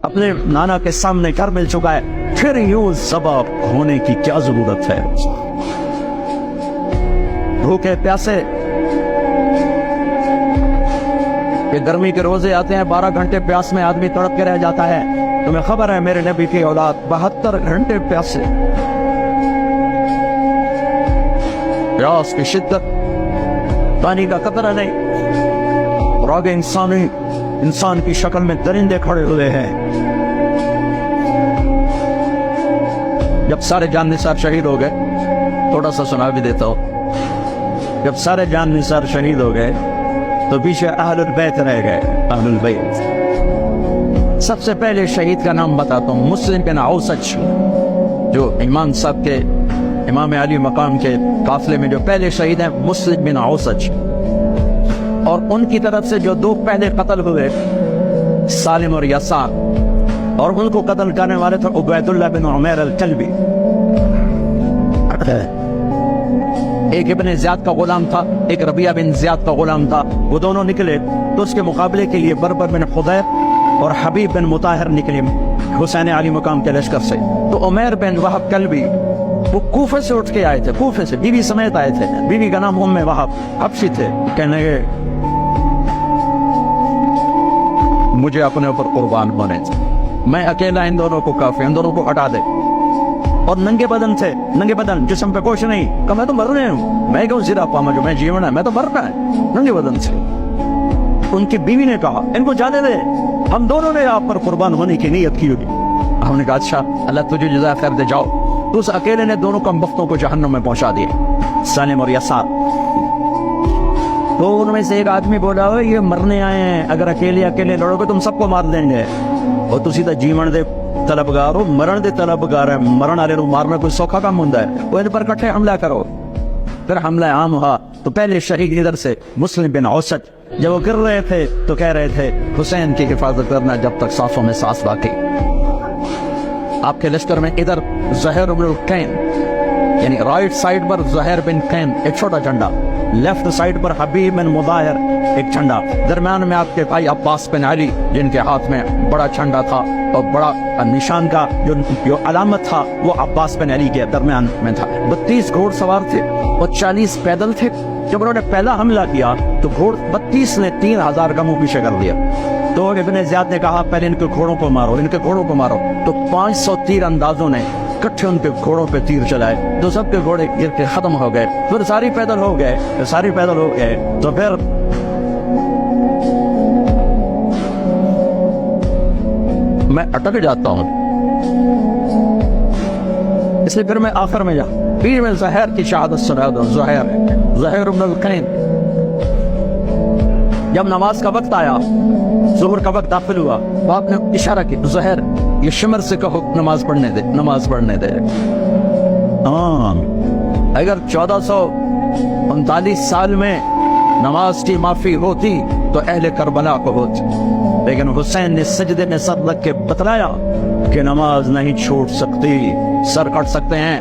अपने नाना के सामने घर मिल चुका है, फिर यूं ज़बा होने की क्या जरूरत है। भूखे प्यासे, ये गर्मी के रोजे आते हैं, 12 घंटे प्यास में आदमी तड़प के रह जाता है। तुम्हें खबर है मेरे नबी की औलाद 72 घंटे प्यासे, प्यास की शिद्दत, पानी का कतरा नहीं। और आगे इंसान की शक्ल में दरिंदे खड़े हुए हैं। जब सारे जान निसार शहीद हो गए, थोड़ा सा सुना भी देता हूं, जब सारे जान निसार शहीद हो गए तो पीछे अहलुल बैत रह गए। अहलुल बैत, सबसे पहले शहीद का नाम बताता हूं, मुस्लिम बिन औसज, जो इमाम साहब के, इमाम अली मकाम के काफिले में जो पहले शहीद हैं, मुस्लिम बिन औसज। और उनकी तरफ से जो दो पहले कत्ल हुए, सालिम और यसार, और उनको कत्ल करने वाले थे उबैदुल्लाह बिन उमैर अल-कल्बी। एक इब्ने ज़ियाद का गुलाम था, एक रबिया बिन ज़ियाद का गुलाम था। वो दोनों निकले तो उसके मुकाबले के लिए बरबर बिन खुदैर और हबीब बिन मुताहिर निकले हुसैन अली मकाम के लश्कर से। तो उमैर बिन वहब कल्बी वो कूफे से उठ के आए थे, कूफे से बीवी समेत आए थे। बीवी का नाम उम्मे वहब, हबशी थे। कहने लगे मुझे अपने ऊपर कुर्बान होने, मैं अकेला इन दोनों को काफी, इन दोनों को हटा दे। और नंगे बदन थे, नंगे बदन, जिस्म पे कुछ नहीं। कहा मैं तो मर रहे हूँ, मैं क्यों जिरा पामा, जो मैं जीवन है, मैं तो मरना है, नंगे बदन से। उनकी बीवी ने कहा इनको जाने दे, हम दोनों ने आप पर कुर्बान होने की नीयत की होगी। हमने कहा अच्छा, अल्लाह तुझे जज़ा खैर दे, जाओ। तो उस अकेले ने दोनों कम वक्तों को जहन्नम में पहुंचा दिए, सालिम और यसार। तो उनमें से एक आदमी बोला ये मरने आए हैं, अगर अकेले अकेले लड़ोगे तुम सबको मार देंगे। और तुसी तो जीवन दे तलबगार हो, मरण दे तलबगार है, मरण वाले मारना कोई सौखा काम होता है। वो इन पर इकट्ठे हमला करो। फिर हमला आम हुआ तो पहले शहीद इधर से मुस्लिम बिन औसज, जब वो गिर रहे थे तो कह रहे थे हुसैन की हिफाजत करना जब तक सांसों में सांस बाकी। आपके लश्कर में इधर ज़ुहैर बिन कैन, यानी राइट साइड पर ज़ुहैर बिन कैन एक छोटा झंडा, लेफ्ट साइड पर हबीब बिन मुदाहिर एक झंडा, दरम्यान में आपके भाई अब्बास बिन अली जिनके हाथ में बड़ा झंडा था और बड़ा निशान का जो अलामत था वो अब्बास बिन अली के दरम्यान में था। 32 घोड़सवार थे और 40 पैदल थे। जब उन्होंने पहला हमला किया तो घोड़ 32 ने 3000 का मुंह पीछे कर दिया। तो इब्ने ज़ियाद ने कहा पहले इनके घोड़ों को मारो, इनके घोड़ों को मारो। तो 500 तीर अंदाजों ने इकट्ठे उनके घोड़ों पे तीर चलाए, तो सबके घोड़े गिर के खत्म हो गए। फिर सारी पैदल हो गए, सारी पैदल हो गए। तो फिर मैं अटक जाता हूं, इसलिए फिर मैं आखिर में फिर मैं ज़ुहैर की शहादत सुना दूं। ज़ुहैर बिन कैन, जब नमाज का वक्त आया, ज़ुहर का वक्त दाखिल हुआ, तो आपने इशारा किया ज़ुहैर ये शिमर से कहो नमाज पढ़ने दे, नमाज पढ़ने दे। अगर 1439 साल में नमाज की माफी होती तो अहले करबला को होती, लेकिन हुसैन ने सजदे में सर रख के बतलाया कि नमाज नहीं छूट सकती, सर कट सकते हैं।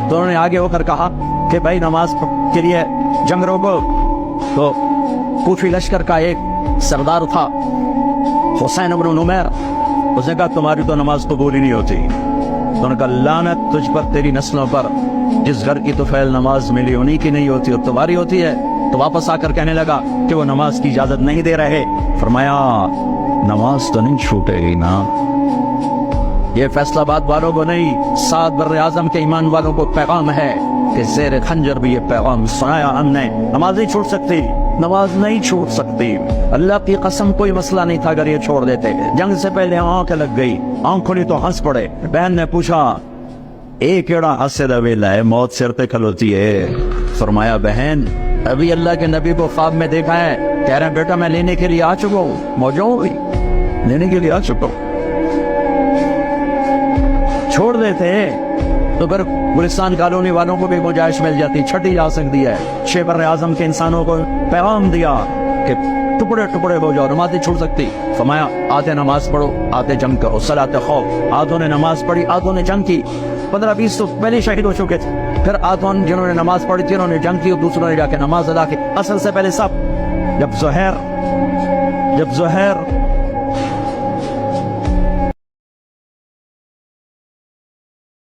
तो उन्होंने आगे होकर कहा कि भाई नमाज के लिए जंग रोको। तो कूफी लश्कर का एक सरदार था हुसैन इब्न नुमैर, उसने कहा तुम्हारी तो नमाज कबूल ही नहीं होती। तो उन्होंने कहा लानत तुझ पर, तेरी नस्लों पर, जिस घर की तो फैल नमाज मिली उन्हीं की नहीं होती और तुम्हारी होती है। तो वापस आकर कहने लगा कि वो नमाज की इजाजत नहीं दे रहे। फरमाया नमाज तो नहीं छूटेगी ना, ये फैसलाबाद वालों को नहीं, 7 बर्रे आजम के ईमान वालों को पैगाम है कि ज़ेर खंजर भी ये पैगाम सुनाया हमने, नमाज नहीं छूट सकती, नमाज नहीं छूट सकती। अल्लाह की कसम कोई मसला नहीं था अगर ये छोड़ देते। जंग से पहले आंख लग गई, आंख खुली तो हंस पड़े। बहन ने पूछा एक केड़ा हंसे दा वेला है, मौत सिर पे खलोती है। फरमाया बहन अभी अल्लाह के नबी को ख्वाब में देखा है, कह रहे हैं बेटा मैं लेने के लिए आ चुका हूँ, मौजूद लेने के लिए आ चुका हूँ। छोड़ देते तो फिर गुलिस्तान कॉलोनी वालों को भी गुंजाइश मिल जाती, छठी जा सकती है। 6 बर्रे आजम के इंसानों को पैगाम दिया कि टुकड़े टुकड़े हो जाओ, नमाज नहीं छूट सकती। फरमाया आधे नमाज पढ़ो, आधे जंग करो, सलात खौफ। आधों ने नमाज पढ़ी, आधों ने जंग की। 15-20 तो पहले शहीद हो चुके थे। फिर आधों जिन्होंने नमाज पढ़ी थी उन्होंने जंग की और दूसरों ने जाके नमाज अदा की। असल से पहले सब जब ज़ुहैर